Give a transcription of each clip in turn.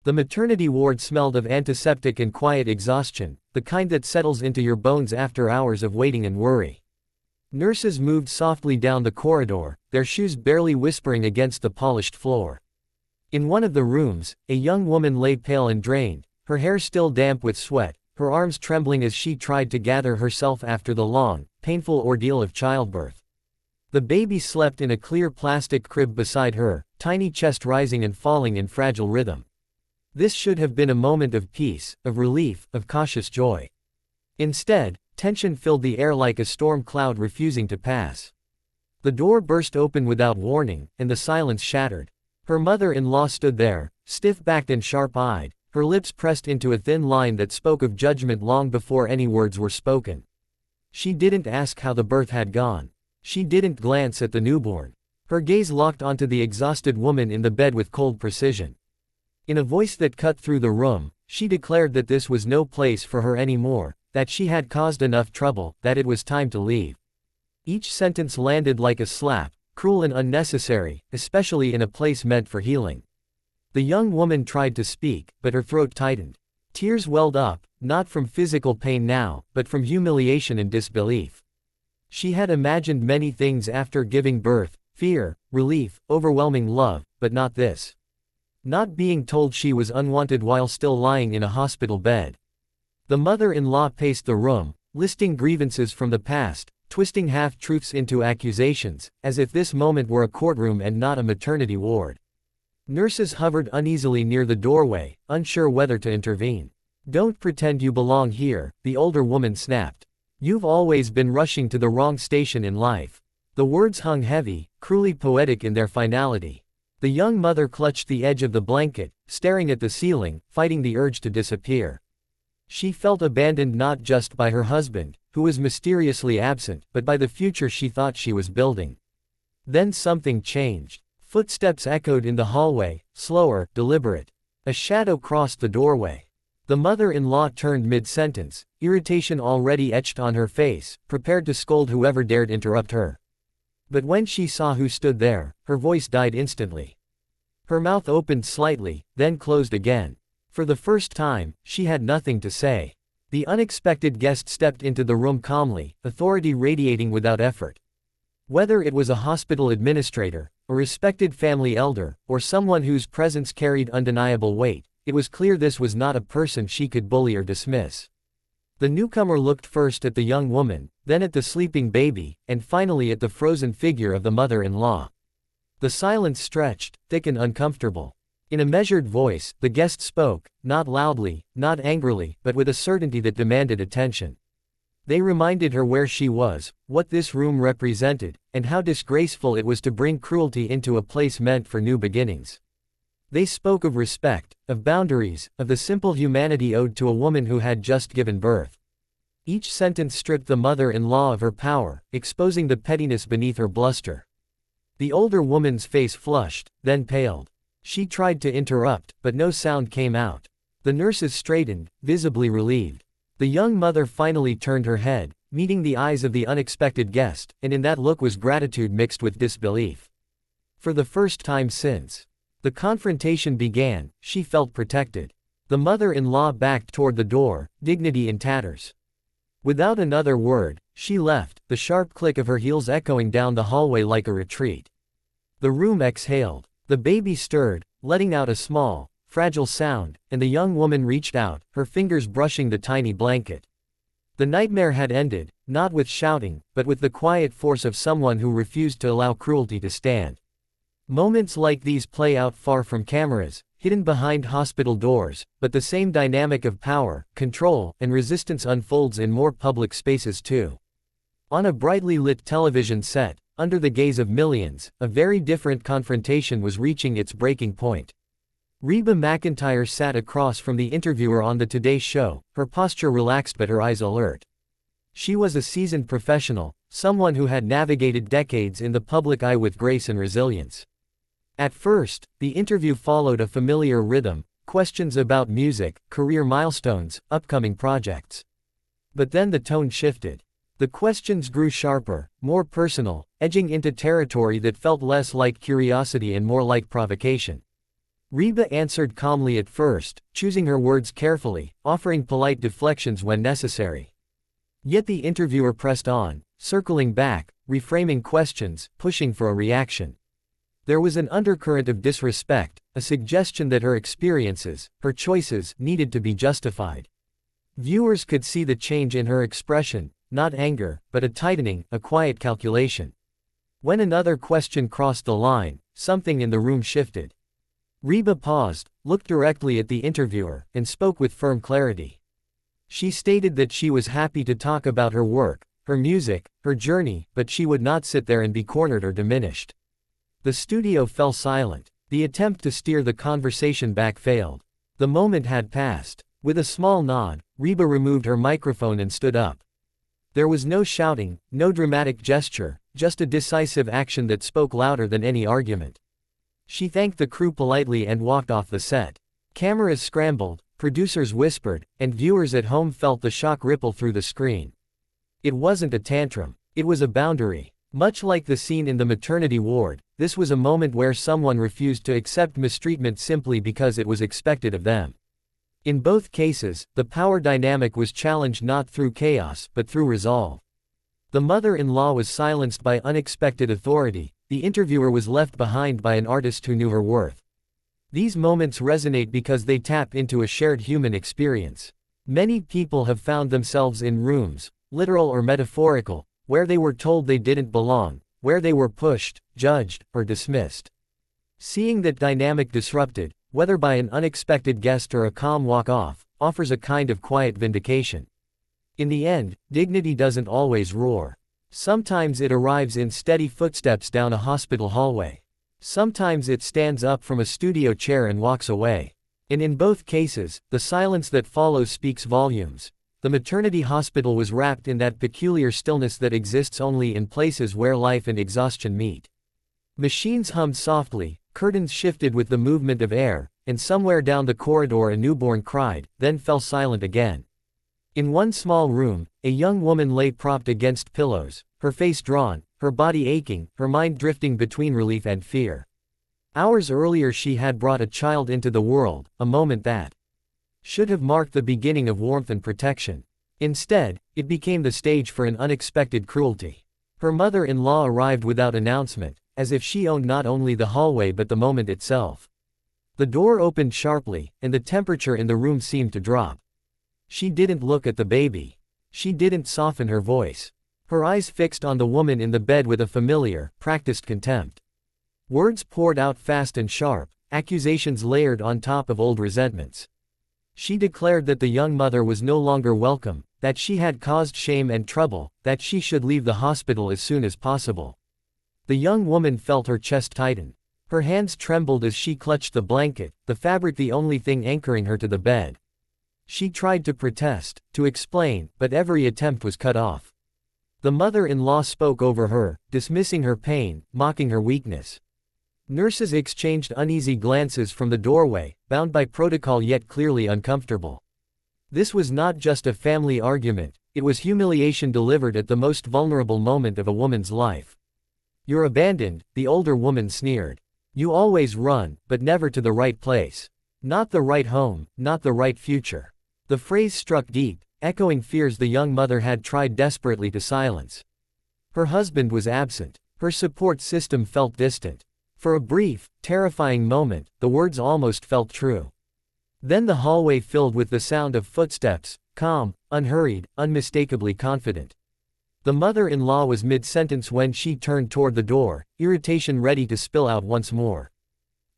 The maternity ward smelled of antiseptic and quiet exhaustion, the kind that settles into your bones after hours of waiting and worry. Nurses moved softly down the corridor, their shoes barely whispering against the polished floor. In one of the rooms, a young woman lay pale and drained, her hair still damp with sweat, her arms trembling as she tried to gather herself after the long, painful ordeal of childbirth. The baby slept in a clear plastic crib beside her, tiny chest rising and falling in fragile rhythm. This should have been a moment of peace, of relief, of cautious joy. Instead, tension filled the air like a storm cloud refusing to pass. The door burst open without warning, and the silence shattered. Her mother-in-law stood there, stiff-backed and sharp-eyed, her lips pressed into a thin line that spoke of judgment long before any words were spoken. She didn't ask how the birth had gone. She didn't glance at the newborn. Her gaze locked onto the exhausted woman in the bed with cold precision. In a voice that cut through the room, she declared that this was no place for her anymore, that she had caused enough trouble, that it was time to leave. Each sentence landed like a slap, cruel and unnecessary, especially in a place meant for healing. The young woman tried to speak, but her throat tightened. Tears welled up, not from physical pain now, but from humiliation and disbelief. She had imagined many things after giving birth: fear, relief, overwhelming love, but not this. Not being told she was unwanted while still lying in a hospital bed. The mother-in-law paced the room, listing grievances from the past, twisting half-truths into accusations, as if this moment were a courtroom and not a maternity ward. Nurses hovered uneasily near the doorway, unsure whether to intervene. "Don't pretend you belong here," the older woman snapped. "You've always been rushing to the wrong station in life." The words hung heavy, cruelly poetic in their finality. The young mother clutched the edge of the blanket, staring at the ceiling, fighting the urge to disappear. She felt abandoned not just by her husband, who was mysteriously absent, but by the future she thought she was building. Then something changed. Footsteps echoed in the hallway, slower, deliberate. A shadow crossed the doorway. The mother-in-law turned mid-sentence, irritation already etched on her face, prepared to scold whoever dared interrupt her. But when she saw who stood there, her voice died instantly. Her mouth opened slightly, then closed again. For the first time, she had nothing to say. The unexpected guest stepped into the room calmly, authority radiating without effort. Whether it was a hospital administrator, a respected family elder, or someone whose presence carried undeniable weight, it was clear this was not a person she could bully or dismiss. The newcomer looked first at the young woman, then at the sleeping baby, and finally at the frozen figure of the mother-in-law. The silence stretched, thick and uncomfortable. In a measured voice, the guest spoke, not loudly, not angrily, but with a certainty that demanded attention. They reminded her where she was, what this room represented, and how disgraceful it was to bring cruelty into a place meant for new beginnings. They spoke of respect, of boundaries, of the simple humanity owed to a woman who had just given birth. Each sentence stripped the mother-in-law of her power, exposing the pettiness beneath her bluster. The older woman's face flushed, then paled. She tried to interrupt, but no sound came out. The nurses straightened, visibly relieved. The young mother finally turned her head, meeting the eyes of the unexpected guest, and in that look was gratitude mixed with disbelief. For the first time since the confrontation began, she felt protected. The mother-in-law backed toward the door, dignity in tatters. Without another word, she left, the sharp click of her heels echoing down the hallway like a retreat. The room exhaled. The baby stirred, letting out a small, fragile sound, and the young woman reached out, her fingers brushing the tiny blanket. The nightmare had ended, not with shouting, but with the quiet force of someone who refused to allow cruelty to stand. Moments like these play out far from cameras, hidden behind hospital doors, but the same dynamic of power, control, and resistance unfolds in more public spaces too. On a brightly lit television set, under the gaze of millions, a very different confrontation was reaching its breaking point. Reba McEntire sat across from the interviewer on the Today Show, her posture relaxed but her eyes alert. She was a seasoned professional, someone who had navigated decades in the public eye with grace and resilience. At first, the interview followed a familiar rhythm, questions about music, career milestones, upcoming projects. But then the tone shifted. The questions grew sharper, more personal, edging into territory that felt less like curiosity and more like provocation. Reba answered calmly at first, choosing her words carefully, offering polite deflections when necessary. Yet the interviewer pressed on, circling back, reframing questions, pushing for a reaction. There was an undercurrent of disrespect, a suggestion that her experiences, her choices, needed to be justified. Viewers could see the change in her expression, not anger, but a tightening, a quiet calculation. When another question crossed the line, something in the room shifted. Reba paused, looked directly at the interviewer, and spoke with firm clarity. She stated that she was happy to talk about her work, her music, her journey, but she would not sit there and be cornered or diminished. The studio fell silent. The attempt to steer the conversation back failed. The moment had passed. With a small nod, Reba removed her microphone and stood up. There was no shouting, no dramatic gesture, just a decisive action that spoke louder than any argument. She thanked the crew politely and walked off the set. Cameras scrambled, producers whispered, and viewers at home felt the shock ripple through the screen. It wasn't a tantrum. It was a boundary. Much like the scene in the maternity ward, this was a moment where someone refused to accept mistreatment simply because it was expected of them. In both cases, the power dynamic was challenged not through chaos but through resolve. The mother-in-law was silenced by unexpected authority, the interviewer was left behind by an artist who knew her worth. These moments resonate because they tap into a shared human experience. Many people have found themselves in rooms, literal or metaphorical, where they were told they didn't belong, where they were pushed, judged, or dismissed. Seeing that dynamic disrupted, whether by an unexpected guest or a calm walk-off, offers a kind of quiet vindication. In the end, dignity doesn't always roar. Sometimes it arrives in steady footsteps down a hospital hallway. Sometimes it stands up from a studio chair and walks away. And in both cases, the silence that follows speaks volumes. The maternity hospital was wrapped in that peculiar stillness that exists only in places where life and exhaustion meet. Machines hummed softly, curtains shifted with the movement of air, and somewhere down the corridor a newborn cried, then fell silent again. In one small room, a young woman lay propped against pillows, her face drawn, her body aching, her mind drifting between relief and fear. Hours earlier she had brought a child into the world, a moment that should have marked the beginning of warmth and protection. Instead, it became the stage for an unexpected cruelty. Her mother-in-law arrived without announcement, as if she owned not only the hallway but the moment itself. The door opened sharply, and the temperature in the room seemed to drop. She didn't look at the baby. She didn't soften her voice. Her eyes fixed on the woman in the bed with a familiar, practiced contempt. Words poured out fast and sharp, accusations layered on top of old resentments. She declared that the young mother was no longer welcome, that she had caused shame and trouble, that she should leave the hospital as soon as possible. The young woman felt her chest tighten. Her hands trembled as she clutched the blanket, the fabric the only thing anchoring her to the bed. She tried to protest, to explain, but every attempt was cut off. The mother-in-law spoke over her, dismissing her pain, mocking her weakness. Nurses exchanged uneasy glances from the doorway, bound by protocol yet clearly uncomfortable. This was not just a family argument, it was humiliation delivered at the most vulnerable moment of a woman's life. "You're abandoned," the older woman sneered. "You always run, but never to the right place. Not the right home, not the right future." The phrase struck deep, echoing fears the young mother had tried desperately to silence. Her husband was absent. Her support system felt distant. For a brief, terrifying moment, the words almost felt true. Then the hallway filled with the sound of footsteps, calm, unhurried, unmistakably confident. The mother-in-law was mid-sentence when she turned toward the door, irritation ready to spill out once more.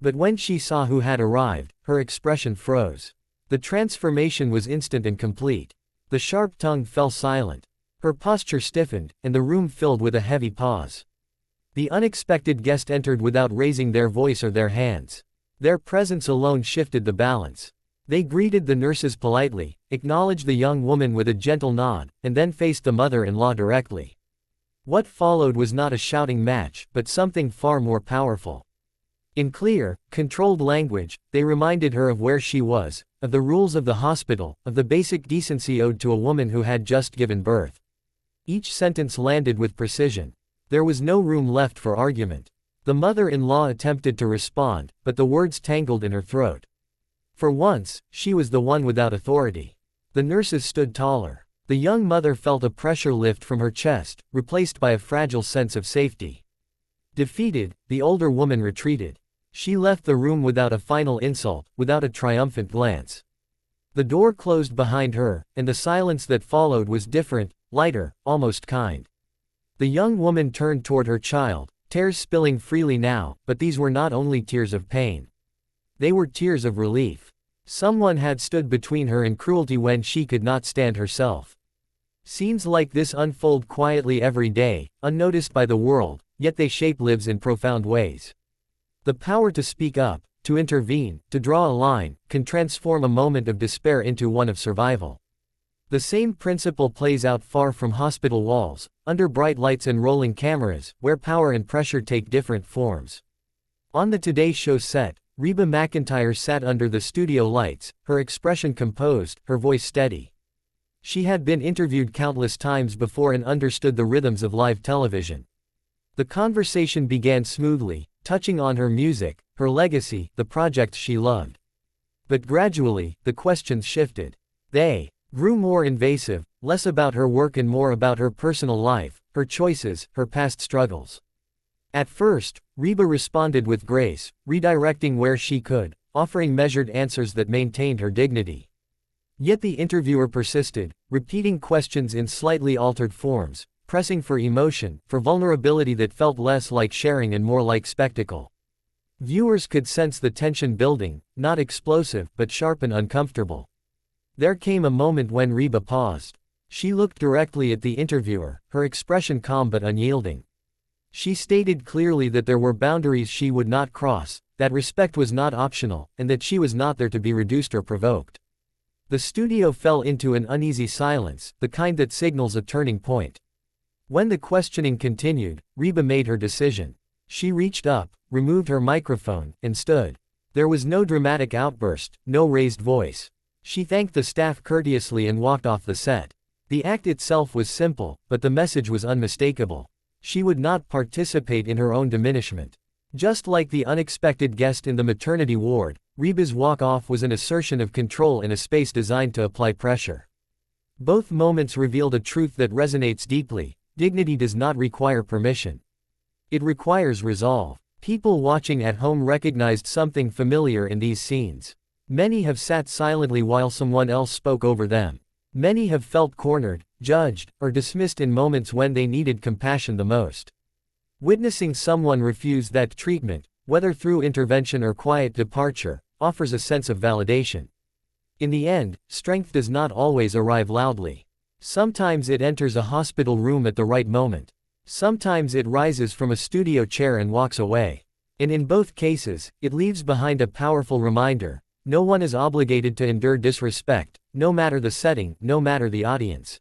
But when she saw who had arrived, her expression froze. The transformation was instant and complete. The sharp tongue fell silent. Her posture stiffened, and the room filled with a heavy pause. The unexpected guest entered without raising their voice or their hands. Their presence alone shifted the balance. They greeted the nurses politely, acknowledged the young woman with a gentle nod, and then faced the mother-in-law directly. What followed was not a shouting match, but something far more powerful. In clear, controlled language, they reminded her of where she was, of the rules of the hospital, of the basic decency owed to a woman who had just given birth. Each sentence landed with precision. There was no room left for argument. The mother-in-law attempted to respond, but the words tangled in her throat. For once, she was the one without authority. The nurses stood taller. The young mother felt a pressure lift from her chest, replaced by a fragile sense of safety. Defeated, the older woman retreated. She left the room without a final insult, without a triumphant glance. The door closed behind her, and the silence that followed was different, lighter, almost kind. The young woman turned toward her child, tears spilling freely now, but these were not only tears of pain. They were tears of relief. Someone had stood between her and cruelty when she could not stand herself. Scenes like this unfold quietly every day, unnoticed by the world, yet they shape lives in profound ways. The power to speak up, to intervene, to draw a line, can transform a moment of despair into one of survival. The same principle plays out far from hospital walls, under bright lights and rolling cameras, where power and pressure take different forms. On the Today Show set, Reba McEntire sat under the studio lights, her expression composed, her voice steady. She had been interviewed countless times before and understood the rhythms of live television. The conversation began smoothly, touching on her music, her legacy, the projects she loved. But gradually, the questions shifted. They grew more invasive, less about her work and more about her personal life, her choices, her past struggles. At first, Reba responded with grace, redirecting where she could, offering measured answers that maintained her dignity. Yet the interviewer persisted, repeating questions in slightly altered forms, pressing for emotion, for vulnerability that felt less like sharing and more like spectacle. Viewers could sense the tension building, not explosive, but sharp and uncomfortable. There came a moment when Reba paused. She looked directly at the interviewer, her expression calm but unyielding. She stated clearly that there were boundaries she would not cross, that respect was not optional, and that she was not there to be reduced or provoked. The studio fell into an uneasy silence, the kind that signals a turning point. When the questioning continued, Reba made her decision. She reached up, removed her microphone, and stood. There was no dramatic outburst, no raised voice. She thanked the staff courteously and walked off the set. The act itself was simple, but the message was unmistakable. She would not participate in her own diminishment. Just like the unexpected guest in the maternity ward, Reba's walk-off was an assertion of control in a space designed to apply pressure. Both moments revealed a truth that resonates deeply: dignity does not require permission. It requires resolve. People watching at home recognized something familiar in these scenes. Many have sat silently while someone else spoke over them. Many have felt cornered, judged, or dismissed in moments when they needed compassion the most. Witnessing someone refuse that treatment, whether through intervention or quiet departure, offers a sense of validation. In the end, strength does not always arrive loudly. Sometimes it enters a hospital room at the right moment. Sometimes it rises from a studio chair and walks away. And in both cases, it leaves behind a powerful reminder: no one is obligated to endure disrespect, no matter the setting, no matter the audience.